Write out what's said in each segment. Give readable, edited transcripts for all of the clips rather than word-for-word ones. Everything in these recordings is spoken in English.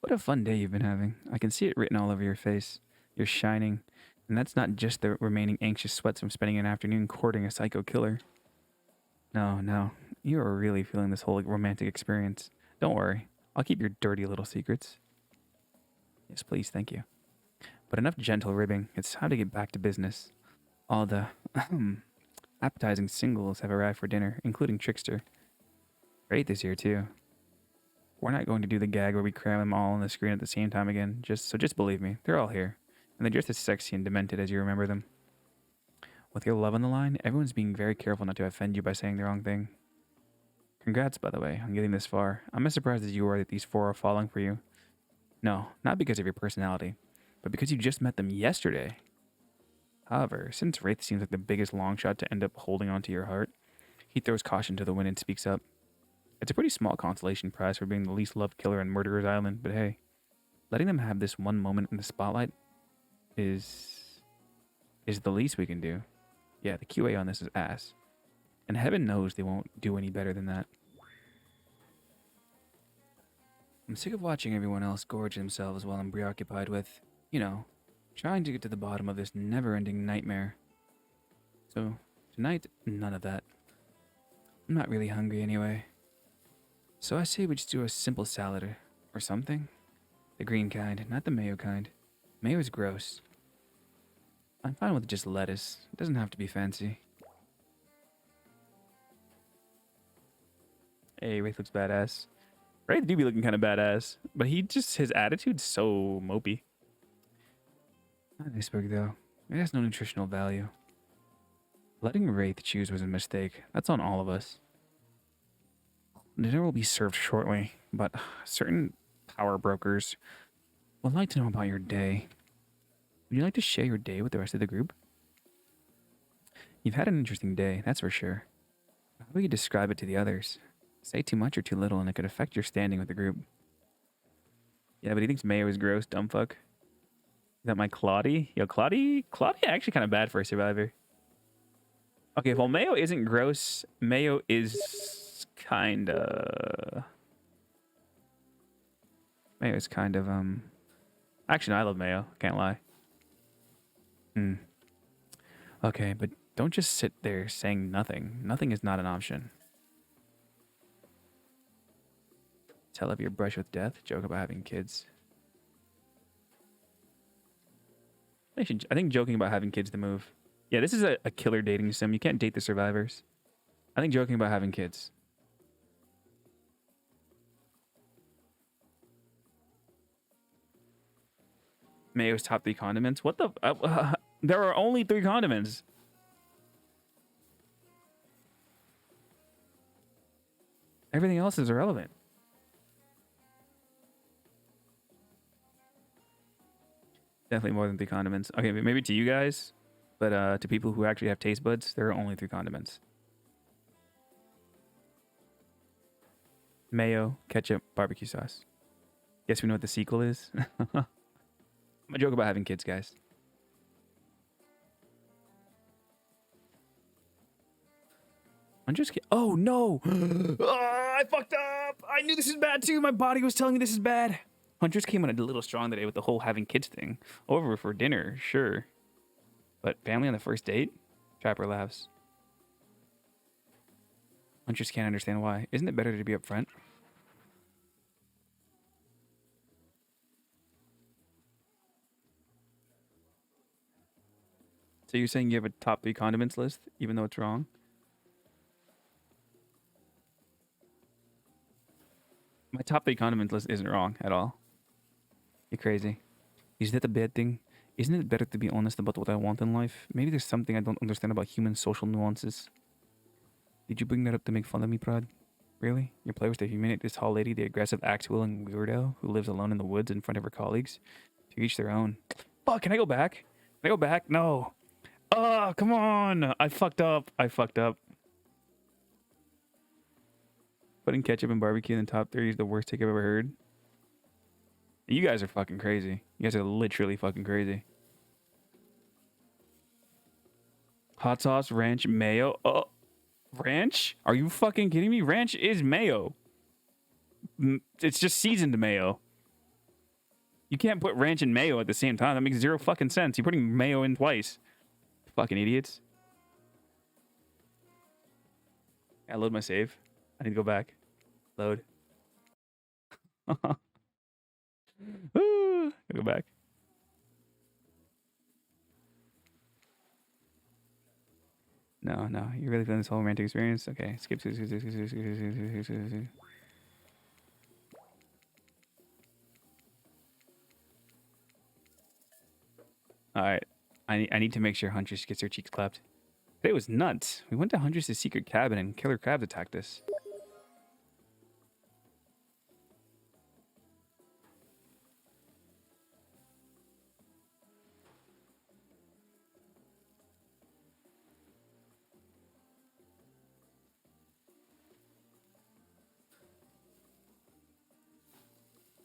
What a fun day you've been having. I can see it written all over your face. You're shining. And that's not just the remaining anxious sweats from spending an afternoon courting a psycho killer. No, no. You are really feeling this whole romantic experience. Don't worry. I'll keep your dirty little secrets. Yes, please, thank you. But enough gentle ribbing. It's time to get back to business. All the appetizing singles have arrived for dinner, including Trickster. Great this year, too. We're not going to do the gag where we cram them all on the screen at the same time again. Just believe me, they're all here. And they're just as sexy and demented as you remember them. With your love on the line, everyone's being very careful not to offend you by saying the wrong thing. Congrats, by the way, on getting this far. I'm as surprised as you are that these four are falling for you. No, not because of your personality, but because you just met them yesterday. However, since Wraith seems like the biggest long shot to end up holding onto your heart, he throws caution to the wind and speaks up. It's a pretty small consolation prize for being the least loved killer on Murderer's Island, but hey, letting them have this one moment in the spotlight is the least we can do. Yeah, the QA on this is ass. And heaven knows they won't do any better than that. I'm sick of watching everyone else gorge themselves while I'm preoccupied with, trying to get to the bottom of this never-ending nightmare. So, tonight, none of that. I'm not really hungry anyway. So I say we just do a simple salad or something. The green kind, not the mayo kind. Mayo is gross. I'm fine with just lettuce. It doesn't have to be fancy. Hey, Wraith looks badass. Wraith do be looking kind of badass, but his attitude's so mopey. Not an iceberg, though. It has no nutritional value. Letting Wraith choose was a mistake. That's on all of us. Dinner will be served shortly, but certain power brokers would like to know about your day. Would you like to share your day with the rest of the group? You've had an interesting day, that's for sure. How do you describe it to the others? Say too much or too little and it could affect your standing with the group. Yeah, but he thinks mayo is gross, dumb fuck. Is that my Claudie? Yo, Claudie actually kind of bad for a survivor. Okay, well, mayo isn't gross. Mayo is kinda... Mayo is kind of, Actually, no, I love mayo. Can't lie. Okay, but don't just sit there saying nothing. Nothing is not an option. Tell of your brush with death. Joke about having kids. I think joking about having kids the move. Yeah, this is a killer dating sim. You can't date the survivors. I think joking about having kids. Mayo's top 3 condiments. What the? There are only 3 condiments. Everything else is irrelevant. Definitely more than 3 condiments. Okay, maybe to you guys, but to people who actually have taste buds, there are only 3 condiments. Mayo, ketchup, barbecue sauce. Guess we know what the sequel is? I'm a joke about having kids, guys. I'm just kidding. Oh, no! I fucked up! I knew this is bad, too! My body was telling me this is bad! Huntress came on a little strong today with the whole having kids thing. Over for dinner, sure. But family on the first date? Trapper laughs. Huntress can't understand why. Isn't it better to be upfront? So you're saying you have a top 3 condiments list, even though it's wrong? My top 3 condiments list isn't wrong at all. You're crazy. Is that a bad thing? Isn't it better to be honest about what I want in life? Maybe there's something I don't understand about human social nuances. Did you bring that up to make fun of me, Prod? Really? Your play was to humiliate this tall lady, the aggressive, axe-wielding weirdo who lives alone in the woods in front of her colleagues? To each their own. Fuck, can I go back? Can I go back? No. Oh, come on. I fucked up. Putting ketchup and barbecue in the top 3 is the worst take I've ever heard. You guys are fucking crazy. You guys are literally fucking crazy. Hot sauce, ranch, mayo. Oh, ranch? Are you fucking kidding me? Ranch is mayo. It's just seasoned mayo. You can't put ranch and mayo at the same time. That makes zero fucking sense. You're putting mayo in twice. Fucking idiots. I load my save. I need to go back. Load. Woo! Go back. No, no. You really feeling this whole romantic experience? Okay. Skip. All right. I need to make sure Huntress gets her cheeks clapped. Today was nuts. We went to Huntress's secret cabin and killer crabs attacked us.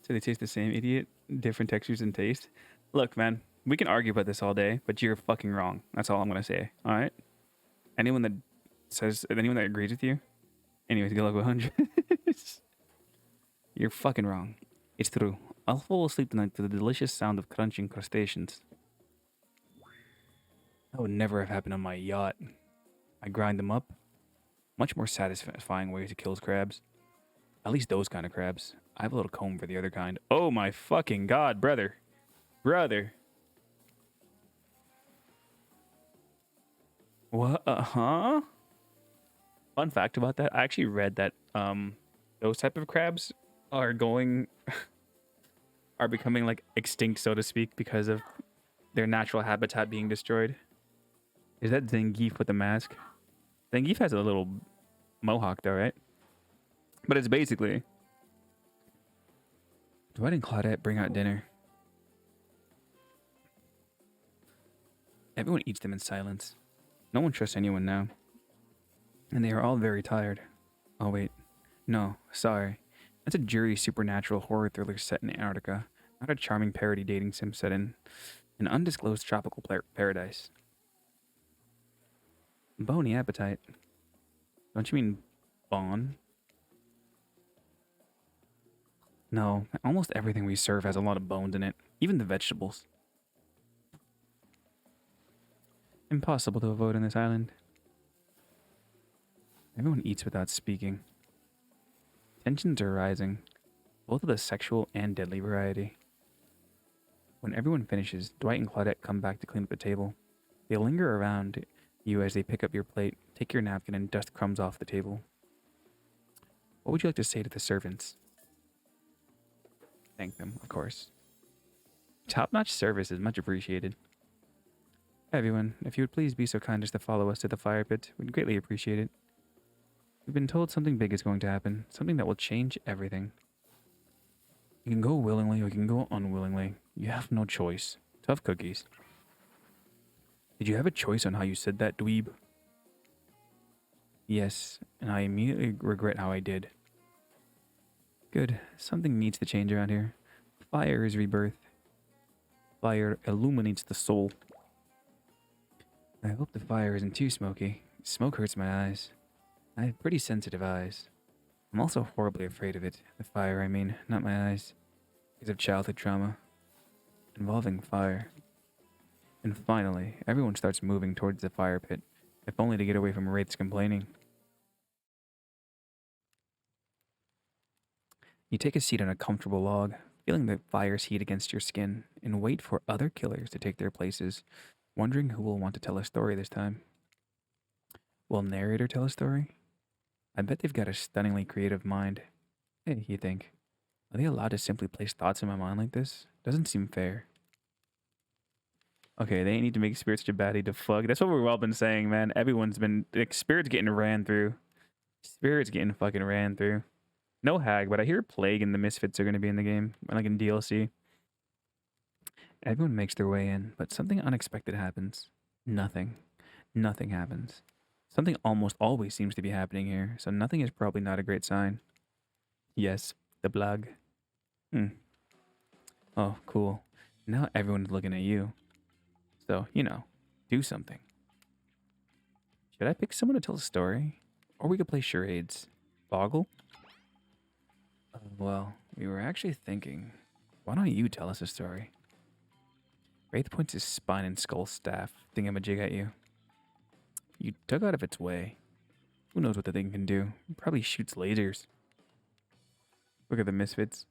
So they taste the same, idiot. Different textures and taste. Look, man, we can argue about this all day, but you're fucking wrong. That's all I'm gonna say. All right. Anyone that agrees with you, anyways, good luck with Huntress. You're fucking wrong. It's true. I'll fall asleep tonight to the delicious sound of crunching crustaceans. That would never have happened on my yacht. I grind them up. Much more satisfying way to kill crabs. At least those kind of crabs. I have a little comb for the other kind. Oh my fucking god, brother. Brother. What? Huh? Fun fact about that, I actually read that those type of crabs are becoming like extinct, so to speak, because of their natural habitat being destroyed. Is that Zangief with the mask? Zangief has a little mohawk though, right? But it's basically... Dwight and Claudette bring out dinner. Everyone eats them in silence. No one trusts anyone now. And they are all very tired. Oh wait. No, sorry. That's a jury supernatural horror thriller set in Antarctica. Not a charming parody dating sim set in an undisclosed tropical paradise. Bony appetite. Don't you mean Bon? No, almost everything we serve has a lot of bones in it. Even the vegetables. Impossible to avoid on this island. Everyone eats without speaking. Tensions are rising, both of the sexual and deadly variety. When everyone finishes, Dwight and Claudette come back to clean up the table. They linger around you as they pick up your plate, take your napkin, and dust crumbs off the table. What would you like to say to the servants? Thank them, of course. Top-notch service is much appreciated. Everyone, if you would please be so kind as to follow us to the fire pit, we'd greatly appreciate it. We've been told something big is going to happen, something that will change everything. You can go willingly or you can go unwillingly. You have no choice. Tough cookies. Did you have a choice on how you said that, dweeb? Yes, and I immediately regret how I did. Good. Something needs to change around here. Fire is rebirth. Fire illuminates the soul. I hope the fire isn't too smoky. Smoke hurts my eyes. I have pretty sensitive eyes. I'm also horribly afraid of it. The fire, I mean, not my eyes. Because of childhood trauma. Involving fire. And finally, everyone starts moving towards the fire pit, if only to get away from Wraith's complaining. You take a seat on a comfortable log, feeling the fire's heat against your skin, and wait for other killers to take their places, wondering who will want to tell a story this time. Will narrator tell a story? I bet they've got a stunningly creative mind. Hey, you think, are they allowed to simply place thoughts in my mind like this? Doesn't seem fair. Okay, they need to make Spirit such a baddie to fuck. That's what we've all been saying, man. Everyone's been... Like, Spirit's getting ran through. Spirit's getting fucking ran through. No Hag, but I hear Plague and the Misfits are going to be in the game, like in DLC. Everyone makes their way in, but something unexpected happens. Nothing. Nothing happens. Something almost always seems to be happening here, so nothing is probably not a great sign. Yes, the blog. Oh, cool. Now everyone's looking at you. So, you know, do something. Should I pick someone to tell a story? Or we could play charades. Boggle? Well, we were actually thinking, why don't you tell us a story? Wraith points his spine and skull staff thingamajig at you. You dug out of its way. Who knows what the thing can do? It probably shoots lasers. Look at the misfits.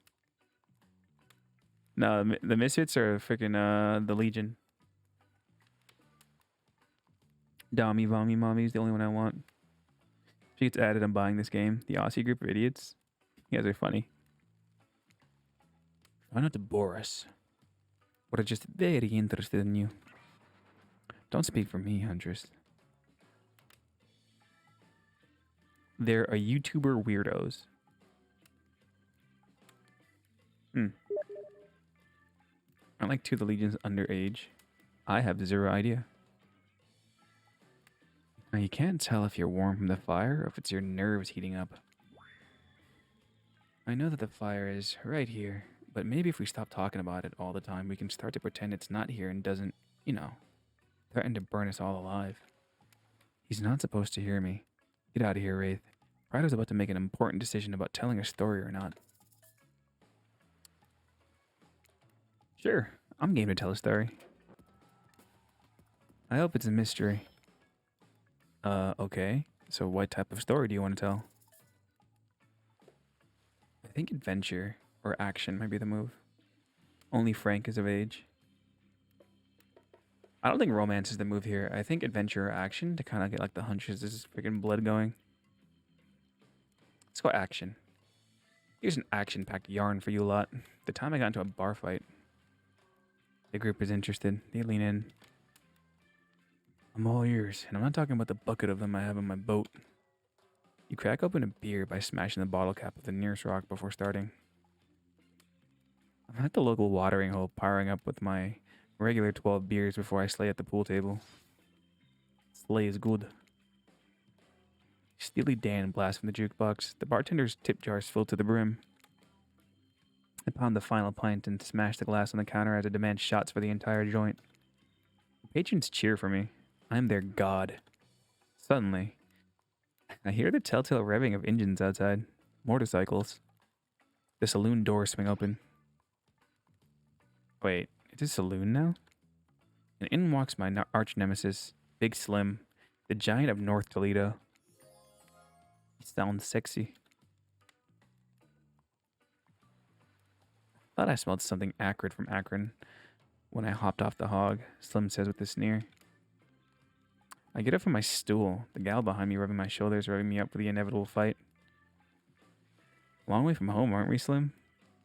No, the misfits are freaking the Legion. Dami Vami Mommy is the only one I want. She gets added, I'm buying this game. The Aussie group of idiots. You guys are funny. Try not to bore us. We're just very interested in you. Don't speak for me, Huntress. They're a YouTuber weirdos. Aren't like two of the Legions underage? I have zero idea. Now you can't tell if you're warm from the fire or if it's your nerves heating up. I know that the fire is right here, but maybe if we stop talking about it all the time, we can start to pretend it's not here and doesn't, you know, threaten to burn us all alive. He's not supposed to hear me. Get out of here, Wraith. Ryder's about to make an important decision about telling a story or not. Sure, I'm game to tell a story. I hope it's a mystery. Okay. So what type of story do you want to tell? I think adventure or action might be the move. Only Frank is of age. I don't think romance is the move here. I think adventure or action to kind of get like the Huntress' freaking blood going. Let's go action. Here's an action-packed yarn for you lot. The time I got into a bar fight. The group is interested. They lean in. I'm all ears, and I'm not talking about the bucket of them I have on my boat. You crack open a beer by smashing the bottle cap of the nearest rock before starting. I'm at the local watering hole powering up with my regular 12 beers before I slay at the pool table. Slay is good. Steely Dan blasts from the jukebox. The bartender's tip jar is filled to the brim. I pound the final pint and smash the glass on the counter as I demand shots for the entire joint. The patrons cheer for me. I'm their god. Suddenly, I hear the telltale revving of engines outside. Motorcycles. The saloon doors swing open. Wait, is this a saloon now? And in walks my arch nemesis, Big Slim, the giant of North Toledo. He sounds sexy. Thought I smelled something acrid from Akron when I hopped off the hog, Slim says with a sneer. I get up from my stool, the gal behind me rubbing my shoulders, revving me up for the inevitable fight. Long way from home, aren't we, Slim?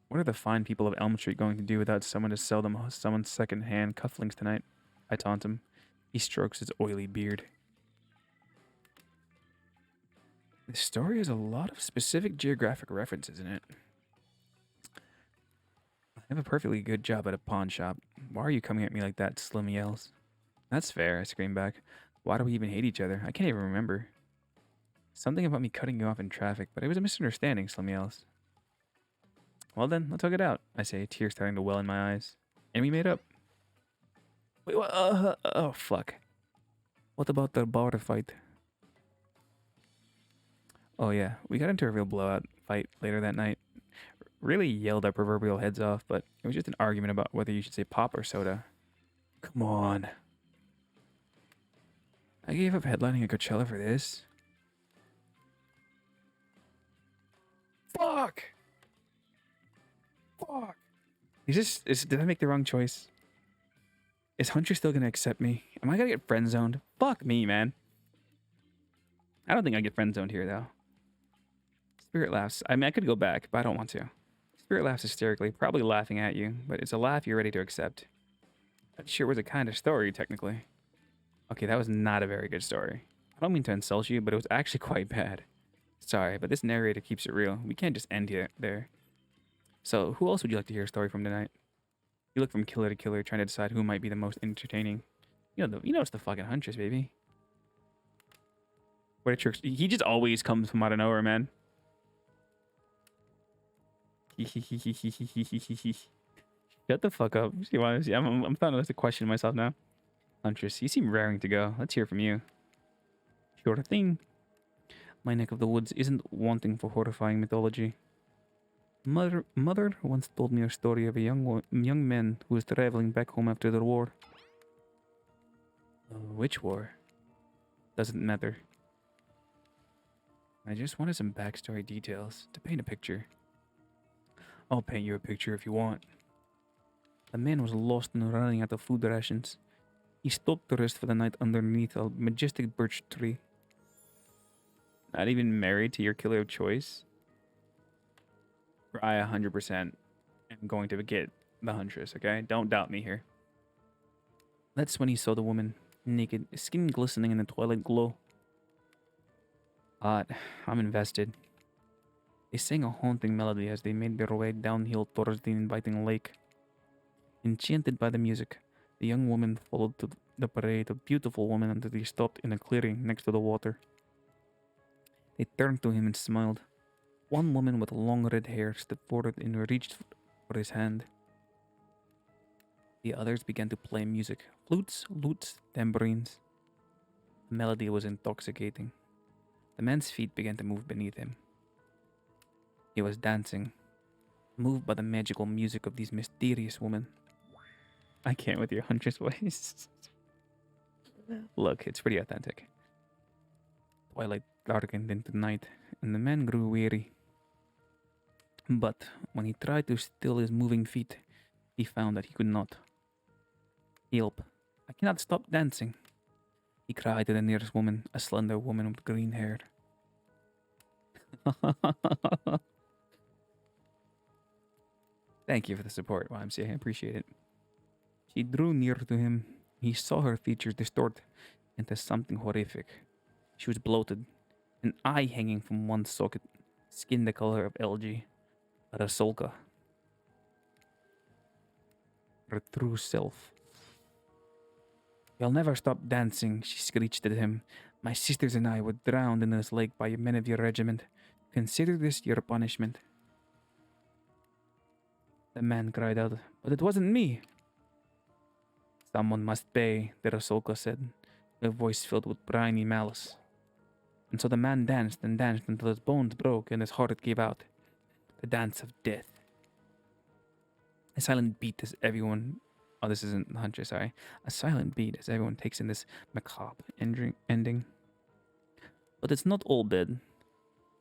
What are the fine people of Elm Street going to do without someone to sell them someone's second-hand cufflinks tonight? I taunt him. He strokes his oily beard. This story has a lot of specific geographic references in it. I have a perfectly good job at a pawn shop. Why are you coming at me like that? Slim yells. That's fair, I scream back. Why do we even hate each other? I can't even remember. Something about me cutting you off in traffic, but it was a misunderstanding, Slim yells. Well then, let's talk it out, I say, tears starting to well in my eyes. And we made up. Wait, what? Oh, fuck. What about the bar fight? Oh yeah, we got into a real blowout fight later that night. Really yelled our proverbial heads off, but it was just an argument about whether you should say pop or soda. Come on. I gave up headlining at Coachella for this. Fuck! Fuck! Did I make the wrong choice? Is Hunter still gonna accept me? Am I gonna get friend zoned? Fuck me, man. I don't think I get friend zoned here, though. Spirit laughs. I mean, I could go back, but I don't want to. Spirit laughs hysterically, probably laughing at you, but it's a laugh you're ready to accept. That sure was a kind of story, technically. Okay, that was not a very good story. I don't mean to insult you, but it was actually quite bad. Sorry, but this narrator keeps it real. We can't just end here there. So, who else would you like to hear a story from tonight? You look from killer to killer, trying to decide who might be the most entertaining. You know it's the fucking Huntress, baby. What a trick. He just always comes from out of nowhere, man. Shut the fuck up. See why? I'm starting to question myself now. Huntress, you seem raring to go. Let's hear from you. Sure thing. My neck of the woods isn't wanting for horrifying mythology. Mother once told me a story of a young man who was traveling back home after the war. Which war? Doesn't matter. I just wanted some backstory details to paint a picture. I'll paint you a picture if you want. The man was lost and running out of food rations. He stopped to rest for the night underneath a majestic birch tree. Not even married to your killer of choice? I 100% am going to get the Huntress, okay? Don't doubt me here. That's when he saw the woman, naked, skin glistening in the twilight glow. I'm invested. They sang a haunting melody as they made their way downhill towards the inviting lake. Enchanted by the music, the young woman followed to the parade of beautiful women until they stopped in a clearing next to the water. They turned to him and smiled. One woman with long red hair stepped forward and reached for his hand. The others began to play music, flutes, lutes, tambourines. The melody was intoxicating. The man's feet began to move beneath him. He was dancing, moved by the magical music of these mysterious women. I can't with your Huntress voice. Look, it's pretty authentic. Twilight darkened into night, and the man grew weary. But when he tried to still his moving feet, he found that he could not. Help! I cannot stop dancing, he cried to the nearest woman, a slender woman with green hair. Thank you for the support, YMCA. I appreciate it. She drew near to him. He saw her features distort into something horrific. She was bloated, an eye hanging from one socket, skin the color of algae, a Rasolka. Her true self. You'll never stop dancing, she screeched at him. My sisters and I were drowned in this lake by men of your regiment. Consider this your punishment. The man cried out, but it wasn't me. Someone must pay, the Rasolka said, her voice filled with briny malice. And so the man danced and danced until his bones broke and his heart gave out. The dance of death. A silent beat as everyone... Oh, this isn't the Huntress, sorry. A silent beat as everyone takes in this macabre ending. But it's not all bad.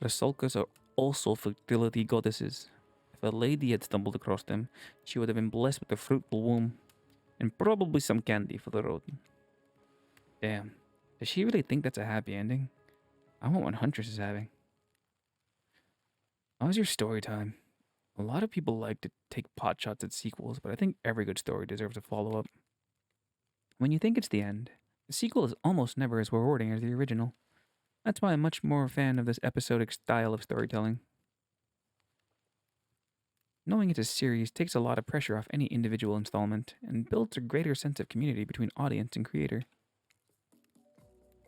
Rasolkas are also fertility goddesses. If a lady had stumbled across them, she would have been blessed with a fruitful womb. And probably some candy for the road. Damn. Does she really think that's a happy ending? I want what Huntress is having. How's your story time? A lot of people like to take pot shots at sequels, but I think every good story deserves a follow-up. When you think it's the end, the sequel is almost never as rewarding as the original. That's why I'm much more a fan of this episodic style of storytelling. Knowing it's a series takes a lot of pressure off any individual installment and builds a greater sense of community between audience and creator.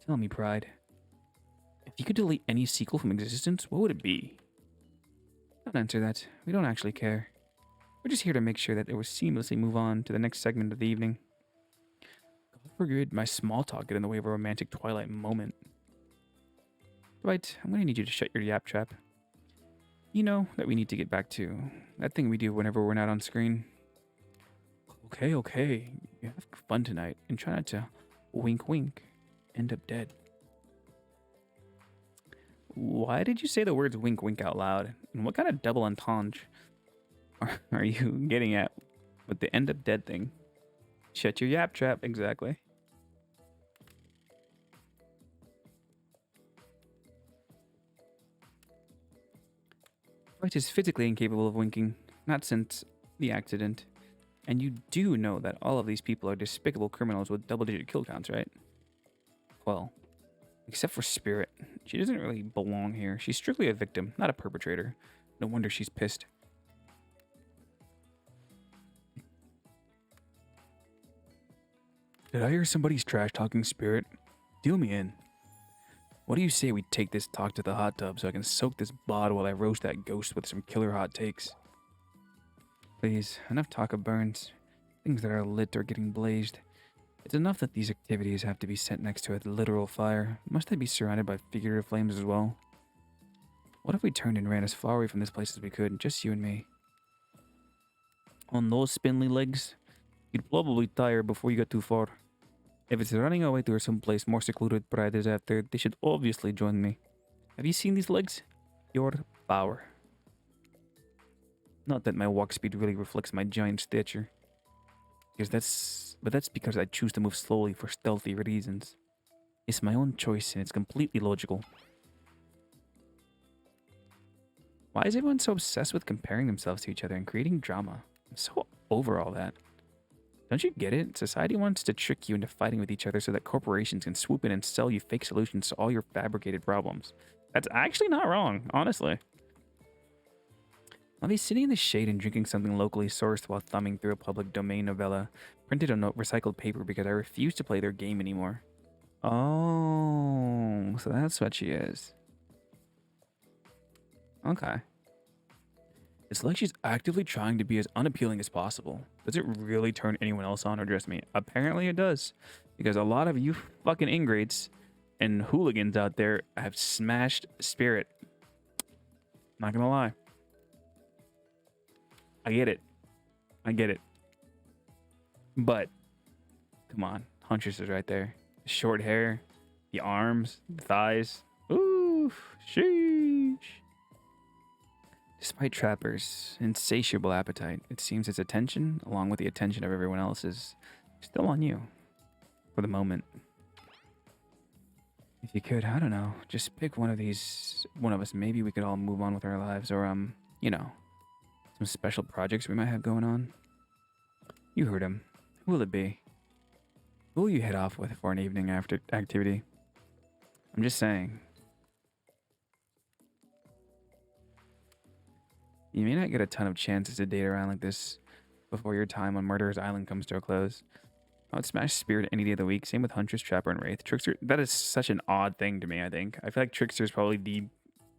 Tell me, Pride. If you could delete any sequel from existence, what would it be? Don't answer that. We don't actually care. We're just here to make sure that it will seamlessly move on to the next segment of the evening. God forbid my small talk get in the way of a romantic Twilight moment. Dwight, I'm going to need you to shut your yap trap. You know that we need to get back to that thing we do whenever we're not on screen. Okay. You have fun tonight and try not to wink end up dead. Why did you say the words wink out loud? And what kind of double entendre are you getting at with the end up dead thing? Shut your yap trap, exactly. Dwight is physically incapable of winking, not since the accident. And you do know that all of these people are despicable criminals with double-digit kill counts, right? Well, except for Spirit. She doesn't really belong here. She's strictly a victim, not a perpetrator. No wonder she's pissed. Did I hear somebody's trash-talking Spirit? Deal me in. What do you say we take this talk to the hot tub so I can soak this bod while I roast that ghost with some killer hot takes? Please, enough talk of burns. Things that are lit are getting blazed. It's enough that these activities have to be set next to a literal fire. Must I be surrounded by figurative flames as well? What if we turned and ran as far away from this place as we could, just you and me? On those spindly legs, you'd probably tire before you got too far. If it's running away to some place more secluded predators after, they should obviously join me. Have you seen these legs? Your power. Not that my walk speed really reflects my giant stature. But that's because I choose to move slowly for stealthy reasons. It's my own choice and it's completely logical. Why is everyone so obsessed with comparing themselves to each other and creating drama? I'm so over all that. Don't you get it? Society wants to trick you into fighting with each other so that corporations can swoop in and sell you fake solutions to all your fabricated problems. That's actually not wrong, honestly. I'll be sitting in the shade and drinking something locally sourced while thumbing through a public domain novella printed on recycled paper because I refuse to play their game anymore. Oh, so that's what she is. Okay. It's like she's actively trying to be as unappealing as possible. Does it really turn anyone else on or just me? Apparently it does. Because a lot of you fucking ingrates and hooligans out there have smashed Spirit. Not gonna lie. I get it. I get it. But, come on. Huntress is right there. The short hair, the arms, the thighs. Ooh, sheesh. Despite Trapper's insatiable appetite, it seems its attention, along with the attention of everyone else, is still on you. For the moment. If you could, I don't know, just pick one of us, maybe we could all move on with our lives, or, you know, some special projects we might have going on. You heard him. Who will it be? Who will you head off with for an evening after activity? I'm just saying. You may not get a ton of chances to date around like this before your time on Murderer's Island comes to a close. I would smash Spirit any day of the week. Same with Huntress, Trapper, and Wraith. Trickster, that is such an odd thing to me, I think. I feel like Trickster is probably the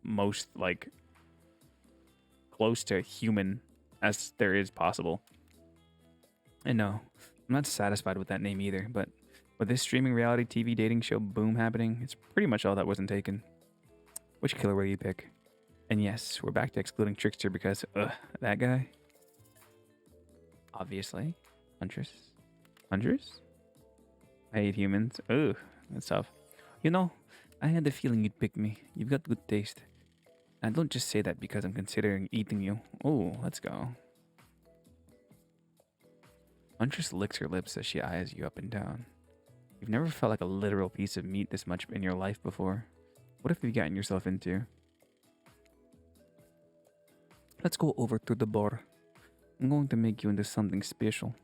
most, like, close to human as there is possible. And no, I'm not satisfied with that name either, but with this streaming reality TV dating show boom happening, it's pretty much all that wasn't taken. Which killer will you pick? And yes, we're back to excluding Trickster because, that guy. Obviously. Huntress. Huntress? I hate humans. Ugh, that's tough. You know, I had the feeling you'd pick me. You've got good taste. And don't just say that because I'm considering eating you. Oh, let's go. Huntress licks her lips as she eyes you up and down. You've never felt like a literal piece of meat this much in your life before. What have you gotten yourself into? Let's go over to the bar. I'm going to make you into something special.